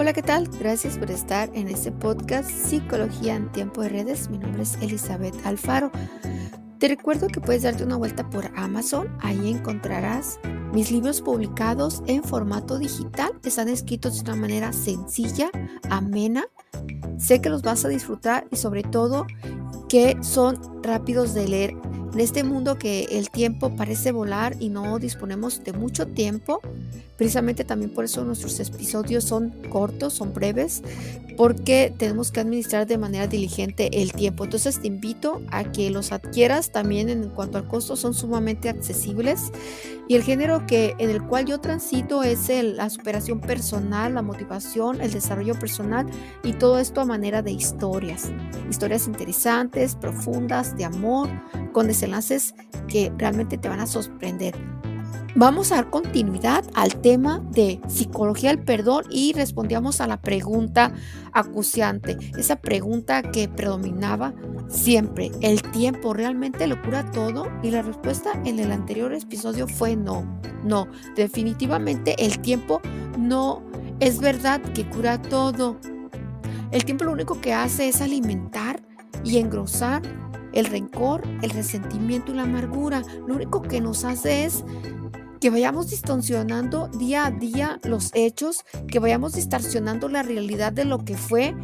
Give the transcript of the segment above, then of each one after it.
Hola, ¿qué tal? Gracias por estar en este podcast Psicología en Tiempo de Redes. Mi nombre es Elizabeth Alfaro. Te recuerdo que puedes darte una vuelta por Amazon. Ahí encontrarás mis libros publicados en formato digital. Están escritos de una manera sencilla, amena. Sé que los vas a disfrutar y sobre todo que son rápidos de leer. En este mundo que el tiempo parece volar y no disponemos de mucho tiempo, precisamente también por eso nuestros episodios son cortos, son breves, porque tenemos que administrar de manera diligente el tiempo. Entonces te invito a que los adquieras. También en cuanto al costo son sumamente accesibles, y el género en el cual yo transito es la superación personal, la motivación, el desarrollo personal, y todo esto a manera de historias interesantes, profundas, de amor, con desenlaces que realmente te van a sorprender. Vamos a dar continuidad al tema de psicología del perdón y respondíamos a la pregunta acuciante, esa pregunta que predominaba siempre: ¿el tiempo realmente lo cura todo? Y la respuesta en el anterior episodio fue no, definitivamente el tiempo no es verdad que cura todo. El tiempo lo único que hace es alimentar y engrosar el rencor, el resentimiento y la amargura. Lo único que nos hace es que vayamos distorsionando día a día los hechos, que vayamos distorsionando la realidad de lo que fue,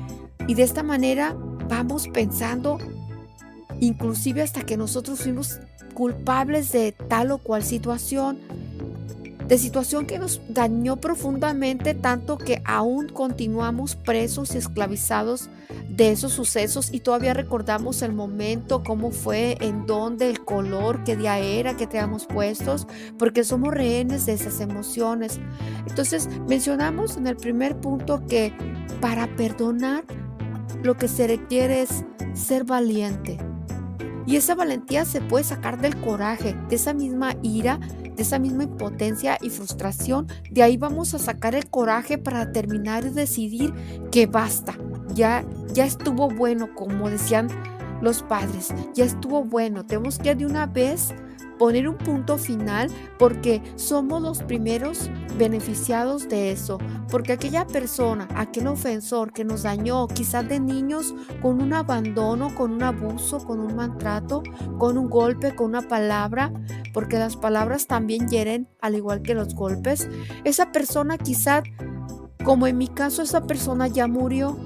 y de esta manera vamos pensando inclusive hasta que nosotros fuimos culpables de tal o cual situación, que nos dañó profundamente, tanto que aún continuamos presos y esclavizados de esos sucesos, y todavía recordamos el momento, cómo fue, en dónde, el color, qué día era, qué teníamos puestos, porque somos rehenes de esas emociones. Entonces, mencionamos en el primer punto que para perdonar lo que se requiere es ser valiente. Y esa valentía se puede sacar del coraje, de esa misma ira, de esa misma impotencia y frustración. De ahí vamos a sacar el coraje para terminar y decidir que basta. Ya estuvo bueno, como decían los padres, ya estuvo bueno. Tenemos que de una vez poner un punto final, porque somos los primeros beneficiados de eso, porque aquella persona, aquel ofensor que nos dañó, quizás de niños, con un abandono, con un abuso, con un maltrato, con un golpe, con una palabra, porque las palabras también hieren al igual que los golpes. Esa persona quizás, como en mi caso, esa persona ya murió,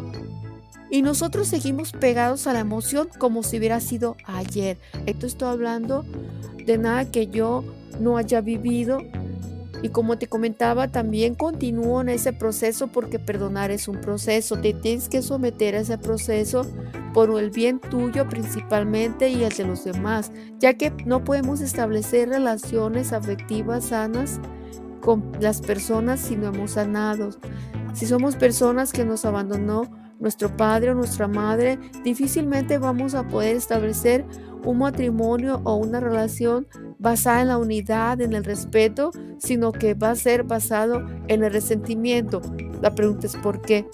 y nosotros seguimos pegados a la emoción como si hubiera sido ayer. Esto estoy hablando de nada que yo no haya vivido, y como te comentaba, también continúo en ese proceso, porque perdonar es un proceso. Te tienes que someter a ese proceso por el bien tuyo principalmente y el de los demás, ya que no podemos establecer relaciones afectivas sanas con las personas si no hemos sanado. Si somos personas que nos abandonó nuestro padre o nuestra madre, difícilmente vamos a poder establecer un matrimonio o una relación basada en la unidad, en el respeto, sino que va a ser basado en el resentimiento. La pregunta es ¿por qué?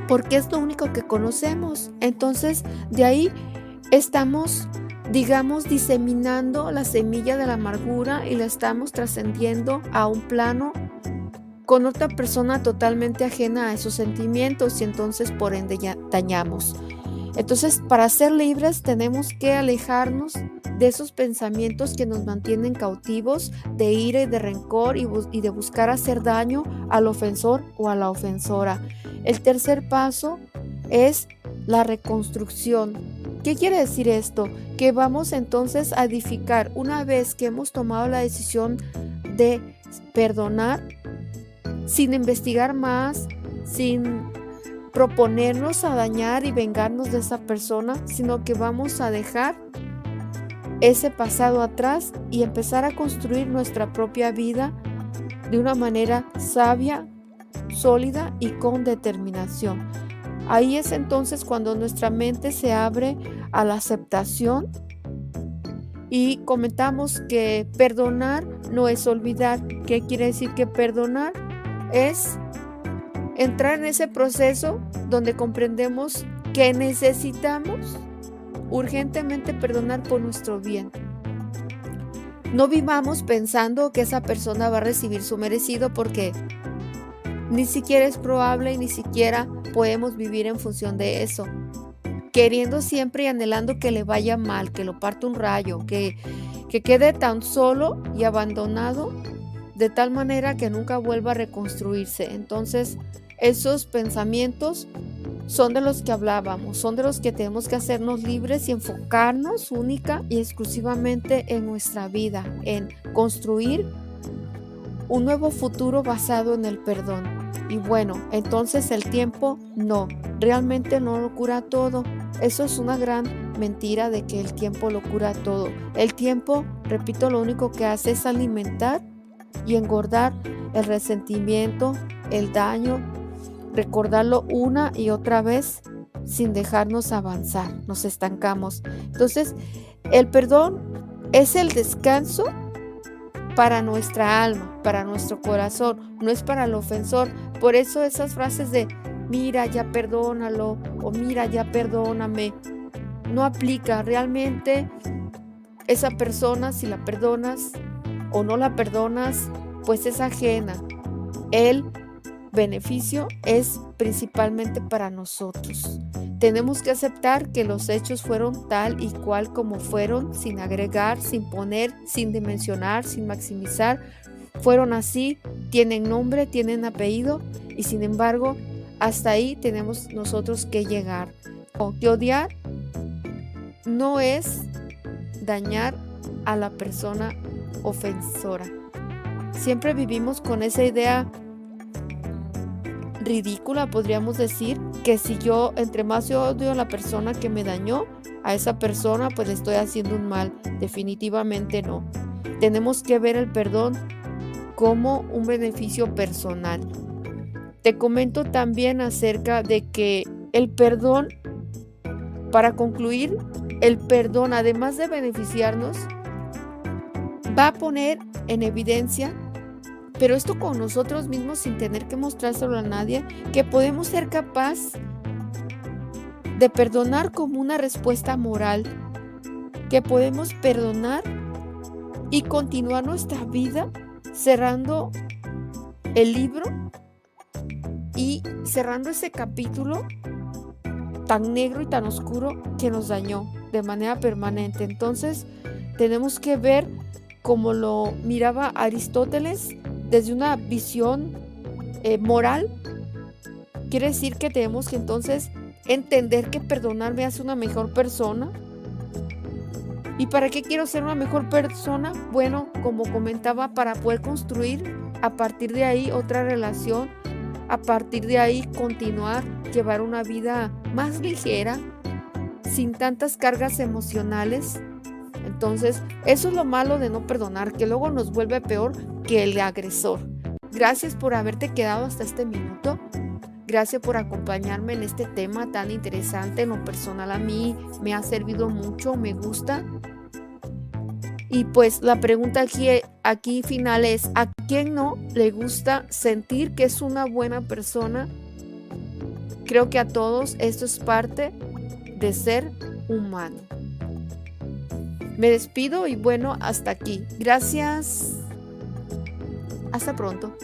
Porque es lo único que conocemos. Entonces, de ahí estamos, digamos, diseminando la semilla de la amargura y la estamos trascendiendo a un plano con otra persona totalmente ajena a esos sentimientos, y entonces por ende ya dañamos. Entonces, para ser libres tenemos que alejarnos de esos pensamientos que nos mantienen cautivos, de ira y de rencor, y de buscar hacer daño al ofensor o a la ofensora. El tercer paso es la reconstrucción. ¿Qué quiere decir esto? Que vamos entonces a edificar, una vez que hemos tomado la decisión de perdonar, sin investigar más, sin proponernos a dañar y vengarnos de esa persona, sino que vamos a dejar ese pasado atrás y empezar a construir nuestra propia vida de una manera sabia, sólida y con determinación. Ahí es entonces cuando nuestra mente se abre a la aceptación, y comentamos que perdonar no es olvidar. ¿Qué quiere decir que perdonar? Es entrar en ese proceso donde comprendemos que necesitamos urgentemente perdonar por nuestro bien. No vivamos pensando que esa persona va a recibir su merecido, porque Ni siquiera es probable y ni siquiera podemos vivir en función de eso. Queriendo siempre y anhelando que le vaya mal, que lo parta un rayo, que quede tan solo y abandonado de tal manera que nunca vuelva a reconstruirse. Entonces, esos pensamientos son de los que hablábamos, son de los que tenemos que hacernos libres y enfocarnos única y exclusivamente en nuestra vida, en construir un nuevo futuro basado en el perdón. Y bueno, entonces el tiempo realmente no lo cura todo. Eso es una gran mentira de que el tiempo lo cura todo. El tiempo, repito, lo único que hace es alimentar y engordar el resentimiento, el daño, recordarlo una y otra vez sin dejarnos avanzar, nos estancamos. Entonces, el perdón es el descanso para nuestra alma, para nuestro corazón, no es para el ofensor. Por eso esas frases de mira, ya perdónalo o mira, ya perdóname, no aplica. Realmente esa persona, si la perdonas o no la perdonas, pues es ajena. El beneficio es principalmente para nosotros. Tenemos que aceptar que los hechos fueron tal y cual como fueron, sin agregar, sin poner, sin dimensionar, sin maximizar. Fueron así, tienen nombre, tienen apellido y sin embargo, hasta ahí tenemos nosotros que llegar. Que odiar no es dañar a la persona ofensora. Siempre vivimos con esa idea ridícula, podríamos decir, que si yo, entre más yo odio a la persona que me dañó, a esa persona pues le estoy haciendo un mal. Definitivamente no. Tenemos que ver el perdón como un beneficio personal. Te comento también acerca de que el perdón, para concluir, el perdón, además de beneficiarnos, va a poner en evidencia, pero esto con nosotros mismos sin tener que mostrárselo a nadie, que podemos ser capaz de perdonar como una respuesta moral, que podemos perdonar y continuar nuestra vida cerrando el libro y cerrando ese capítulo tan negro y tan oscuro que nos dañó de manera permanente. Entonces tenemos que ver como lo miraba Aristóteles desde una visión moral. Quiere decir que tenemos que entonces entender que perdonar me hace una mejor persona. ¿Y para qué quiero ser una mejor persona? Bueno, como comentaba, para poder construir a partir de ahí otra relación, a partir de ahí continuar, llevar una vida más ligera, sin tantas cargas emocionales. Entonces, eso es lo malo de no perdonar, que luego nos vuelve peor que el agresor. Gracias por haberte quedado hasta este minuto. Gracias por acompañarme en este tema tan interesante. En lo personal a mí me ha servido mucho, me gusta. Y pues la pregunta aquí final es, ¿a quién no le gusta sentir que es una buena persona? Creo que a todos esto es parte de ser humano. Me despido y bueno, hasta aquí. Gracias. Hasta pronto.